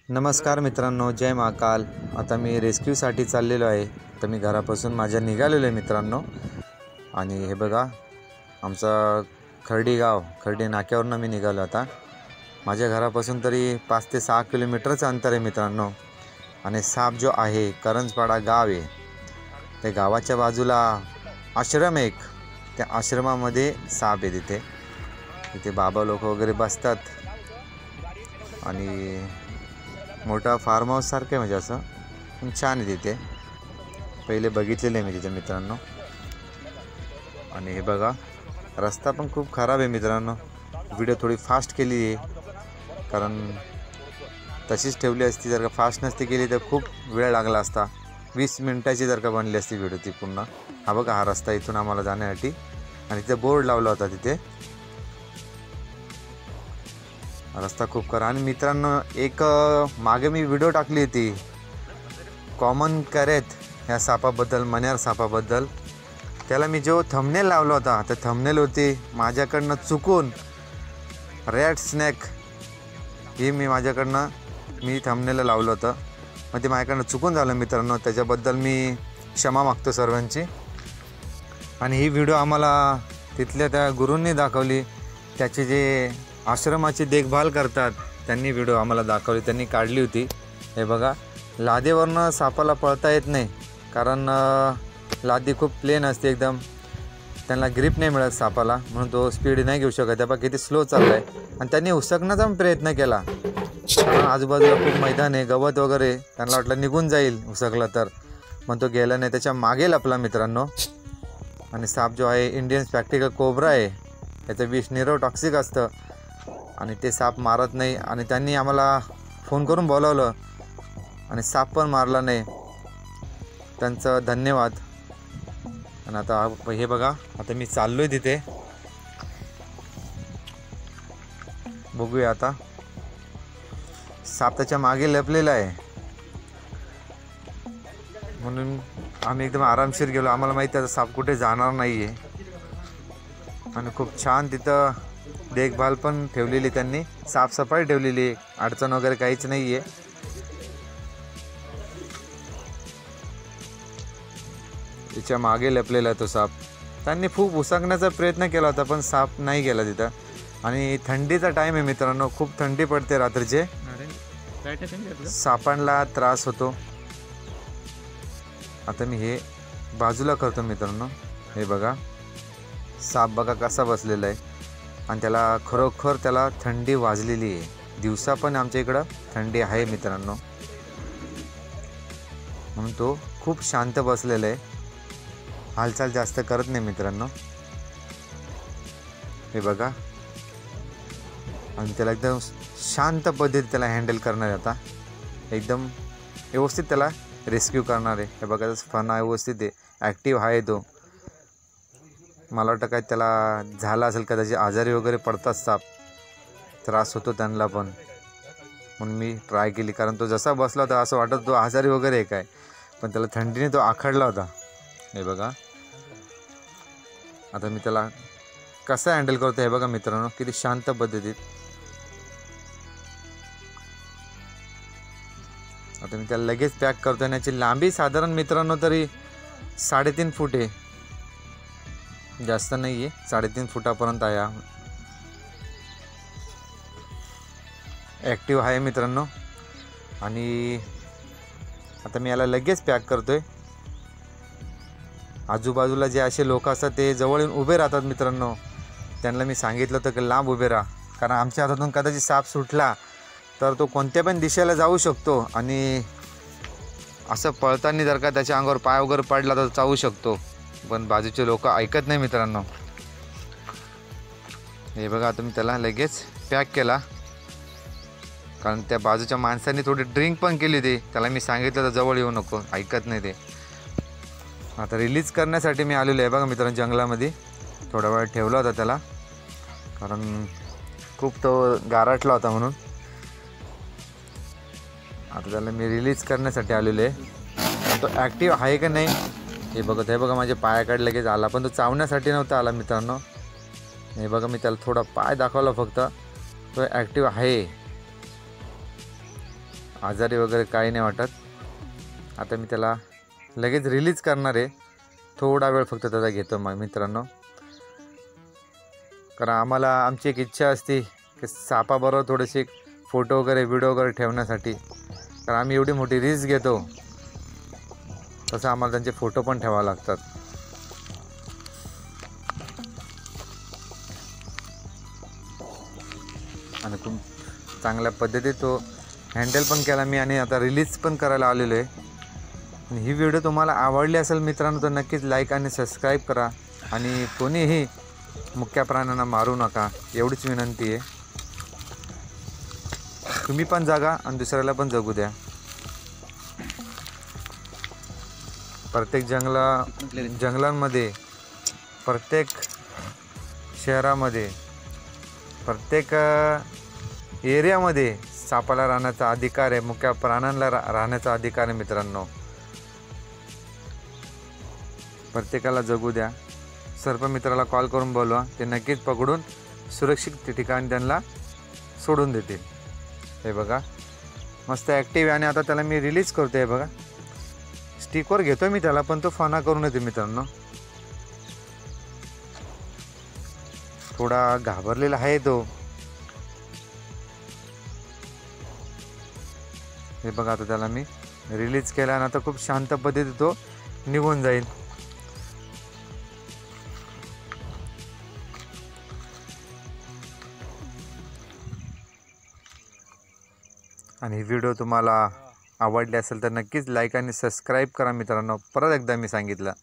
नमस्कार मित्रांनो, जय महाकाल। आता मी रेस्क्यूसाठी चाललेलो आहे। तर मी घरापासून माझ्या निघालेलो आहे मित्रांनो। आणि हे बघा, आमचा खर्डी गाव, खर्डी नाक्यावरून मी निघालो। आता माझ्या घरापासून तरी 5 ते 6 किलोमीटरचं अंतर आहे मित्रांनो। आणि साप जो आहे, करंजपाडा गाव आहे, त्या गावाच्या बाजूला आश्रम एक, त्या आश्रमामध्ये साप आहे। तिथे बाबा लोक वगैरे बसतात आणि मोठा फार्म हाऊस सारखं आहे, म्हणजे असं पण छान आहे। तिथे पहिले बघितलेलं आहे मी तिथे मित्रांनो। आणि हे बघा, रस्ता पण खूप खराब आहे मित्रांनो। व्हिडिओ थोडी फास्ट केली आहे, कारण तशीच ठेवली असती, जर का फास्ट नसती केली तर खूप वेळ लागला असता। 20 मिनिटाची जर का बनली असती व्हिडिओ ती पूर्ण। हा बघा, हा रस्ता इथून आम्हाला जाण्यासाठी, आणि तिथे बोर्ड लावला होता तिथे। रस्ता खूप खरा। आणि मित्रांनो, एक मागे मी व्हिडिओ टाकली होती कॉमन करेत ह्या सापाबद्दल, मण्यार सापाबद्दल। त्याला मी जो थंबनेल लावला होता, तर थंबनेल होती माझ्याकडनं चुकून रेड स्नेक, ही मी थंबनेल लावलं होतं, मग ते माझ्याकडनं चुकून झालं मित्रांनो। त्याच्याबद्दल मी क्षमा मागतो सर्वांची। आणि ही व्हिडिओ आम्हाला तिथल्या त्या गुरूंनी दाखवली, त्याचे जे आश्रमाची देखभाल करतात त्यांनी व्हिडिओ आम्हाला दाखवली, त्यांनी काढली होती। हे बघा, लादेवरनं सापाला पळता येत नाही, कारण लादी खूप प्लेन असते एकदम, त्यांना ग्रिप नाही मिळत सापाला, म्हणून तो स्पीड नाही घेऊ शकत। त्या बघा किती स्लो चालला आहे। आणि त्यांनी उसकण्याचा पण प्रयत्न केला, आजूबाजूला खूप मैदान आहे, गवत वगैरे, त्यांना वाटलं निघून जाईल उसकला तर, पण तो गेला नाही, त्याच्या मागे लपला मित्रांनो। आणि साप जो आहे इंडियन स्पॅक्टिकल कोब्रा आहे, त्याचं विष न्यूरोटॉक्सिक असतं, आणि ते साप मारत नाही। आणि त्यांनी आम्हाला फोन करून बोलावलं आणि साप पण मारला नाही, त्यांचं धन्यवाद। आणि आता हे बघा, आता मी चाललो आहे तिथे, बघूया आता। साप त्याच्या मागे लपलेला आहे, म्हणून आम्ही एकदम आरामशीर गेलो। आम्हाला माहिती आहे साप कुठे जाणार नाही आहे, आणि खूप छान तिथं देखभाल पण ठेवलेली त्यांनी, साफसफाई ठेवलेली, अडचण वगैरे काहीच नाही आहे। तिच्या मागे लपलेला तो साप, त्यांनी खूप उसकण्याचा प्रयत्न केला होता, पण साप नाही गेला तिथं। आणि थंडीचा टाईम आहे मित्रांनो, खूप थंडी पडते रात्रीचे, सापांना त्रास होतो। आता मी हे बाजूला करतो मित्रांनो। हे बघा, साप बघा कसा बसलेला आहे, आणि त्याला खरोखर त्याला थंडी वाजलेली आहे। दिवसा पण आमच्या इकडं थंडी आहे मित्रांनो, म्हणून तो खूप शांत बसलेला आहे, हालचाल जास्त करत नाही मित्रांनो। हे बघा, आणि त्याला एकदम शांत पद्धतीने त्याला हँडल करणार आहे, आता एकदम व्यवस्थित त्याला रेस्क्यू करणार आहे। हे बघा, फना व्यवस्थित आहे, ॲक्टिव्ह आहे तो। मला वाटतं काय त्याला झालं असेल कदाचित, आजारी वगैरे पडतात साप, त्रास होतो त्यांना पण, म्हणून मी ट्राय केली, कारण तो जसा बसला होता असं वाटत तो आजारी वगैरे आहे काय, पण त्याला थंडीने तो आखडला होता। हे बघा, आता मी त्याला कसं हँडल करतो हे बघा मित्रांनो, किती शांत पद्धतीत। आता मी त्याला लगेच पॅक करतो, आणि याची लांबी साधारण मित्रांनो तरी 3.5 फूट आहे, जास्त नाही आहे, 3.5 फुटापर्यंत आहे। ॲक्टिव्ह आहे मित्रांनो। आणि आता मी याला लगेच पॅक करतोय। आजूबाजूला जे असे लोक असतात ते जवळ येऊन उभे राहतात मित्रांनो, त्यांना मी सांगितलं होतं की लांब उभे राहा, कारण आमच्या हातातून कदाचित साप सुटला तर तो कोणत्या पण दिशेला जाऊ शकतो, आणि असं पळताना जर का त्याच्या अंगावर पाय वगैरे पडला तर चावू शकतो, पण बाजूचे लोक ऐकत नाही मित्रांनो। हे बघा, आता मी त्याला लगेच पॅक केला, कारण त्या बाजूच्या माणसांनी थोडी ड्रिंक पण केली होती, त्याला मी सांगितलं तर जवळ येऊ नको, ऐकत नाही ते। आता रिलीज करण्यासाठी मी आलेलो आहे बघा मित्रांनो, जंगलामध्ये थोडा वेळ ठेवला होता त्याला, कारण खूप तो गारटला होता म्हणून। आता त्याला मी रिलीज करण्यासाठी आलेलो आहे, तो ॲक्टिव्ह आहे का नाही हे बघत आहे। बघा, माझ्या पायाकडे लगेच आला, पण तो चावण्यासाठी नव्हता आला मित्रांनो। हे बघा, मी त्याला थोडा पाय दाखवला फक्त, तो ॲक्टिव्ह आहे। आजारी वगैरे काही नाही वाटत। आता मी त्याला लगेच रिलीज करणार आहे, थोडा वेळ फक्त त्याचा घेतो मग मित्रांनो, कारण आम्हाला आमची एक इच्छा असते की सापाबरोबर थोडेसे फोटो वगैरे व्हिडिओ वगैरे ठेवण्यासाठी, कारण आम्ही एवढी मोठी रिस्क घेतो तसं आम्हाला त्यांचे फोटो पण ठेवावे लागतात। आणि खूप चांगल्या पद्धतीत तो हँडल पण केला मी आणि आता रिलीज पण करायला आलेलो आहे। आणि ही व्हिडिओ तुम्हाला आवडली असेल मित्रांनो तर नक्कीच लाईक आणि सबस्क्राईब करा आणि कोणीही मुक्या प्राण्यांना मारू नका एवढीच विनंती आहे। तुम्ही पण जगा आणि दुसऱ्याला पण जगू द्या। प्रत्येक जंगलांमध्ये, प्रत्येक शहरामध्ये, प्रत्येक एरियामध्ये सापाला राहण्याचा अधिकार आहे, मुक्या प्राण्यांना राहण्याचा अधिकार आहे मित्रांनो। प्रत्येकाला जगू द्या। सर्पमित्राला कॉल करून बोलवा, ते नक्कीच पकडून सुरक्षित ठिकाणी त्यांना सोडून देतील। हे बघा मस्त ॲक्टिव्ह आहे आणि आता त्याला मी रिलीज करतो आहे बघा, स्टिकवर घेतो मी त्याला, पण तो फना करून येते मित्रांनो। थोडा घाबरलेला आहे तो। हे बघा आता त्याला मी रिलीज केला आणि आता खूप शांत पद्धतीने तो निघून जाईल। आणि ही व्हिडिओ तुम्हाला आवडली असेल तर नक्कीच लाईक आणि सबस्क्राईब करा मित्रांनो। परत एकदा मी सांगितलं